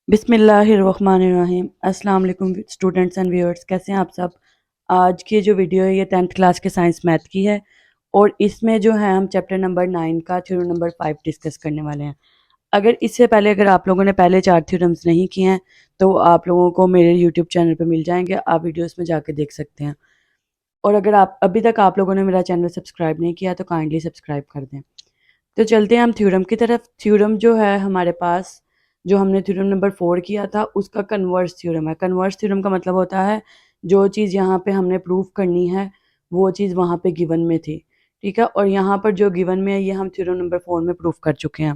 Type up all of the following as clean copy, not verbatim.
बिस्मिल्लाहिर्रहमानिर्रहीम। अस्सलाम वालेकुम स्टूडेंट्स एंड व्यूअर्स, कैसे हैं आप सब। आज की जो वीडियो है ये 10th क्लास के साइंस मैथ की है और इसमें जो है हम चैप्टर नंबर 9 का थ्योरम नंबर 5 डिस्कस करने वाले हैं। अगर इससे पहले अगर आप लोगों ने पहले 4 थ्योरम्स नहीं किए हैं तो आप लोगों को मेरे यूट्यूब चैनल पर मिल जाएंगे, आप वीडियोज़ में जाकर देख सकते हैं। और अगर आप अभी तक आप लोगों ने मेरा चैनल सब्सक्राइब नहीं किया तो काइंडली सब्सक्राइब कर दें। तो चलते हैं हम थ्योरम की तरफ। थ्योरम जो है हमारे पास, जो हमने थ्योरम नंबर 4 किया था उसका कन्वर्स थ्योरम है। कन्वर्स थ्योरम का मतलब होता है जो चीज़ यहाँ पे हमने प्रूव करनी है वो चीज़ वहाँ पे गिवन में थी, ठीक है। और यहाँ पर जो गिवन में है ये हम थ्योरम नंबर 4 में प्रूव कर चुके हैं।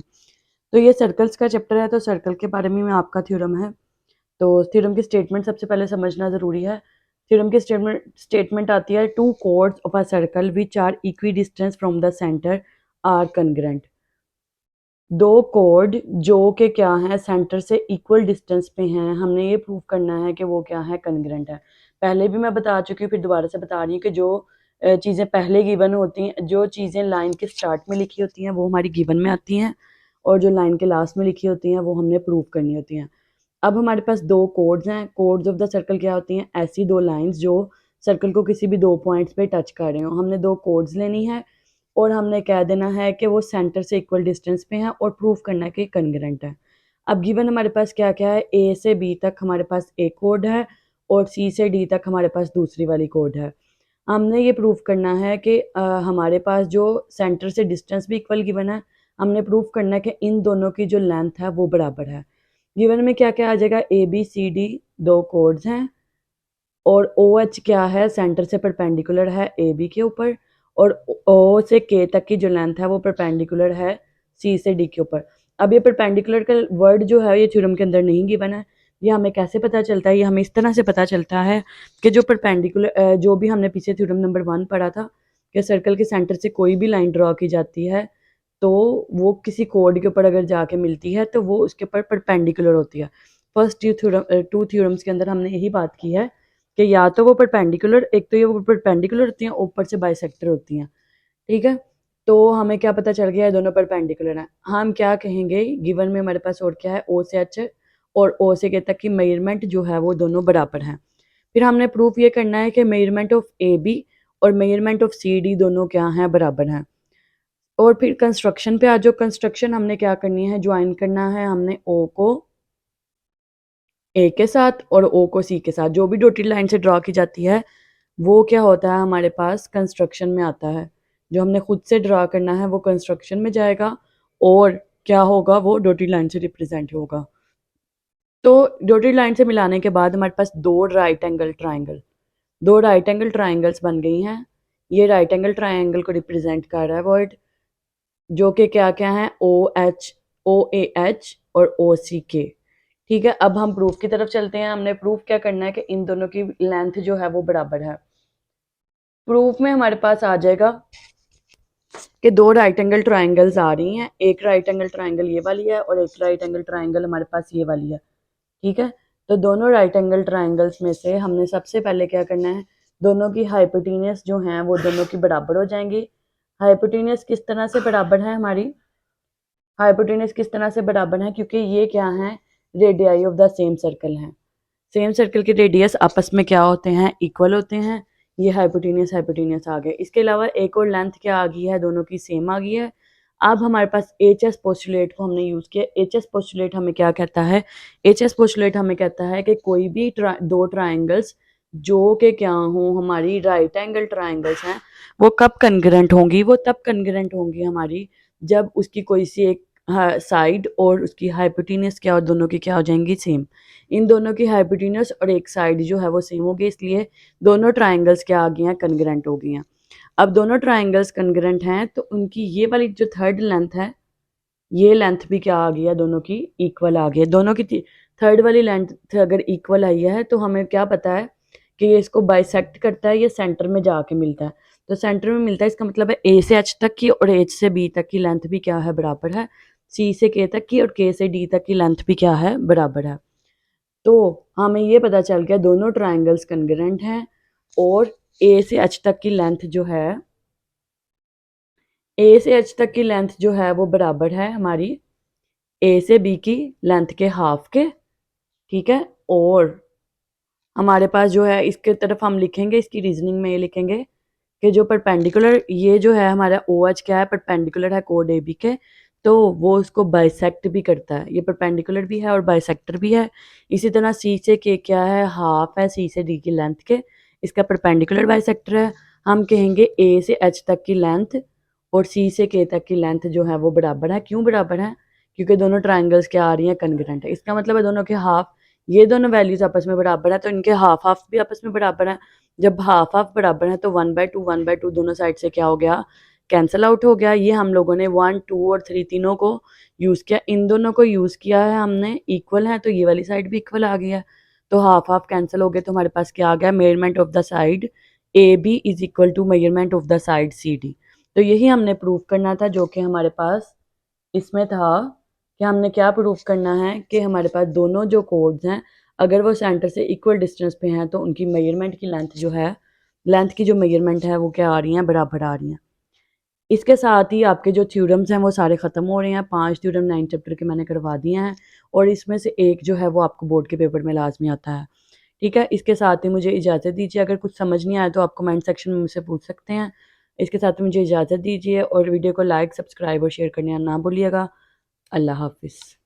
तो ये सर्कल्स का चैप्टर है, तो सर्कल के बारे में आपका थ्योरम है। तो थ्योरम की स्टेटमेंट सबसे पहले समझना ज़रूरी है। थ्योरम की स्टेटमेंट आती है, two chords of a circle which are equidistant from the centre are congruent. दो कोड जो कि क्या है सेंटर से इक्वल डिस्टेंस पे हैं, हमने ये प्रूव करना है कि वो क्या है, कन्ग्रेंट है। पहले भी मैं बता चुकी हूँ, फिर दोबारा से बता रही हूँ कि जो चीज़ें पहले गिवन होती हैं, जो चीज़ें लाइन के स्टार्ट में लिखी होती हैं वो हमारी गिवन में आती हैं और जो लाइन के लास्ट में लिखी होती हैं वो हमने प्रूव करनी होती हैं। अब हमारे पास दो कोड्स हैं। कोड्स ऑफ द सर्कल क्या होती हैं, ऐसी दो लाइंस जो सर्कल को किसी भी दो पॉइंट्स पे टच कर रहे हो। हमने दो कोड्स लेनी है और हमने कह देना है कि वो सेंटर से इक्वल डिस्टेंस पे हैं और प्रूफ करना है कि कन्ग्रेंट है। अब गिवन हमारे पास क्या क्या है, ए से बी तक हमारे पास एक कोड है और सी से डी तक हमारे पास दूसरी वाली कोड है। हमने ये प्रूफ करना है कि हमारे पास जो सेंटर से डिस्टेंस भी इक्वल गिवन है, हमने प्रूफ करना है कि इन दोनों की जो लेंथ है वो बराबर है। गिवन में क्या क्या आ जाएगा, ए बी सी डी दो कोड्स हैं और ओ एच क्या है, सेंटर से परपेंडिकुलर है ए बी के ऊपर, और ओ से के तक की जो लेंथ है वो परपेंडिकुलर है सी से डी के ऊपर। अब ये परपेंडिकुलर का वर्ड जो है ये थ्योरम के अंदर नहीं गिवन है। ये हमें कैसे पता चलता है, ये हमें इस तरह से पता चलता है कि जो परपेंडिकुलर, जो भी हमने पीछे थ्योरम नंबर 1 पढ़ा था कि सर्कल के सेंटर से कोई भी लाइन ड्रॉ की जाती है तो वो किसी कोड के ऊपर अगर जाके मिलती है तो वो उसके ऊपर परपेंडिकुलर होती है। फर्स्ट टू थ्योरम्स के अंदर हमने यही बात की है कि या तो वो परपेंडिकुलर, एक तो ये वो परपेंडिकुलर होती हैं, ऊपर से बाइसेक्टर होती हैं, ठीक है। तो हमें क्या पता चल गया है, दोनों परपेंडिकुलर हैं। हम क्या कहेंगे, गिवन में हमारे पास और क्या है, ओ से एच और ओ से के तक की मेजरमेंट जो है वो दोनों बराबर हैं। फिर हमने प्रूफ ये करना है कि मेजरमेंट ऑफ ए बी और मेजरमेंट ऑफ सी डी दोनों क्या हैं, बराबर हैं। और फिर कंस्ट्रक्शन पे आ जाओ। कंस्ट्रक्शन हमने क्या करनी है, ज्वाइन करना है हमने ओ को ए के साथ और ओ को सी के साथ। जो भी डॉटेड लाइन से ड्रॉ की जाती है वो क्या होता है, हमारे पास कंस्ट्रक्शन में आता है। जो हमने खुद से ड्रॉ करना है वो कंस्ट्रक्शन में जाएगा और क्या होगा, वो डॉटेड लाइन से रिप्रेजेंट होगा। तो डॉटेड लाइन से मिलाने के बाद हमारे पास दो राइट एंगल ट्राइंगल्स बन गई हैं। ये राइट एंगल ट्राइंगल को रिप्रेजेंट कर रहा है वर्ड, जो कि क्या क्या है, ओ ए एच और ओ सी के, ठीक है। अब हम प्रूफ की तरफ चलते हैं। हमने प्रूफ क्या करना है कि इन दोनों की लेंथ जो है वो बराबर है। प्रूफ में हमारे पास आ जाएगा कि दो राइट एंगल ट्राइंगल्स आ रही हैं। एक राइट एंगल ट्राइंगल ये वाली है और एक राइट एंगल ट्राइंगल हमारे पास ये वाली है, ठीक है। तो दोनों राइट एंगल ट्राइंगल्स में से हमने सबसे पहले क्या करना है, दोनों की हाइपोटेन्यूज जो हैं वो दोनों की बराबर हो जाएंगी। हाइपोटेन्यूज किस तरह से बराबर है, हमारी हाइपोटेन्यूज किस तरह से बराबर है, क्योंकि ये क्या है, radii of the same circle हैं। सेम सर्कल के रेडियस आपस में क्या होते हैं, इक्वल होते हैं। ये हाइपोटेनियस आ गए। इसके अलावा एक और लेंथ क्या आ गई है, दोनों की सेम आ गई है। अब हमारे पास एच एस पोस्टुलेट को हमने यूज़ किया। एच एस पोस्टुलेट हमें क्या कहता है, एच एस पोस्टुलेट हमें कहता है कि कोई भी दो ट्राइंगल्स जो कि क्या हों, हमारी राइट एंगल ट्राइंगल्स हैं, वो कब कन्ग्रेंट होंगी, वो तब कन्ग्रेंट होंगी हमारी जब उसकी कोई सी एक साइड और उसकी हाइपोटेनियस क्या, और दोनों की क्या हो जाएंगी, सेम। इन दोनों की हाइपोटेन्यूज और एक साइड जो है वो सेम होगी, इसलिए दोनों ट्राइंगल्स क्या आ गई हैं, कन्ग्रेंट हो गई हैं। अब दोनों ट्राइंगल्स कन्ग्रेंट हैं तो उनकी ये वाली जो थर्ड लेंथ है, ये लेंथ भी क्या आ गई है, दोनों की इक्वल आ गई है। दोनों की थर्ड वाली लेंथ अगर इक्वल आई है तो हमें क्या पता है कि ये इसको बाइसेक्ट करता है, ये सेंटर में जाके मिलता है। तो सेंटर में मिलता है, इसका मतलब है ए से एच तक की और एच से बी तक की लेंथ भी क्या है, बराबर है। सी से के तक की और के से डी तक की लेंथ भी क्या है, बराबर है। तो हमें ये पता चल गया दोनों ट्राइंगल्स कन्ग्रेंट हैं और ए से एच तक की लेंथ जो है, ए से एच तक की लेंथ जो है वो बराबर है हमारी ए से बी की लेंथ के हाफ के, ठीक है। और हमारे पास जो है इसके तरफ हम लिखेंगे, इसकी रीजनिंग में ये लिखेंगे कि जो परपेंडिकुलर ये जो है हमारा ओ एच क्या है, परपेंडिकुलर है कोड ए बी के, तो वो उसको बाइसेक्ट भी करता है, ये परपेंडिकुलर भी है और बाइसेक्टर भी है। इसी तरह सी से के क्या है, हाफ है सी से डी की लेंथ के, इसका परपेंडिकुलर बाइसेक्टर है। हम कहेंगे ए से एच तक की लेंथ और सी से के तक की लेंथ जो है वो बराबर है। क्यों बराबर है? क्योंकि दोनों ट्राइंगल्स क्या आ रही हैं, कन्ग्रुएंट है। इसका मतलब है दोनों के हाफ, ये दोनों वैल्यूज आपस में बराबर है तो इनके हाफ हाफ भी आपस में बराबर है। जब हाफ हाफ बराबर है तो 1/2 दोनों साइड से क्या हो गया, कैंसिल आउट हो गया। ये हम लोगों ने 1 2 और 3 तीनों को यूज़ किया, इन दोनों को यूज़ किया है हमने, इक्वल है तो ये वाली साइड भी इक्वल आ गई है। तो हाफ हाफ कैंसिल हो गए तो हमारे पास क्या आ गया, measurement of the side A B is equal to measurement of the side C D. तो यही हमने प्रूव करना था, जो कि हमारे पास इसमें था कि हमने क्या प्रूफ करना है कि हमारे पास दोनों जो कोड्स हैं अगर वो सेंटर से इक्वल डिस्टेंस पे हैं तो उनकी मेजरमेंट की लेंथ जो है, लेंथ की जो मेजरमेंट है वो क्या आ रही हैं, बराबर आ रही हैं। इसके साथ ही आपके जो थ्योरम्स हैं वो सारे ख़त्म हो रहे हैं। 5 थ्योरम 9 चैप्टर के मैंने करवा दिए हैं और इसमें से एक जो है वो आपको बोर्ड के पेपर में लाजमी आता है। ठीक है, इसके साथ ही मुझे इजाज़त दीजिए। अगर कुछ समझ नहीं आया तो आप कमेंट सेक्शन में मुझसे पूछ सकते हैं। इसके साथ ही मुझे इजाज़त दीजिए और वीडियो को लाइक, सब्सक्राइब और शेयर करना ना भूलिएगा। अल्लाह हाफिज़।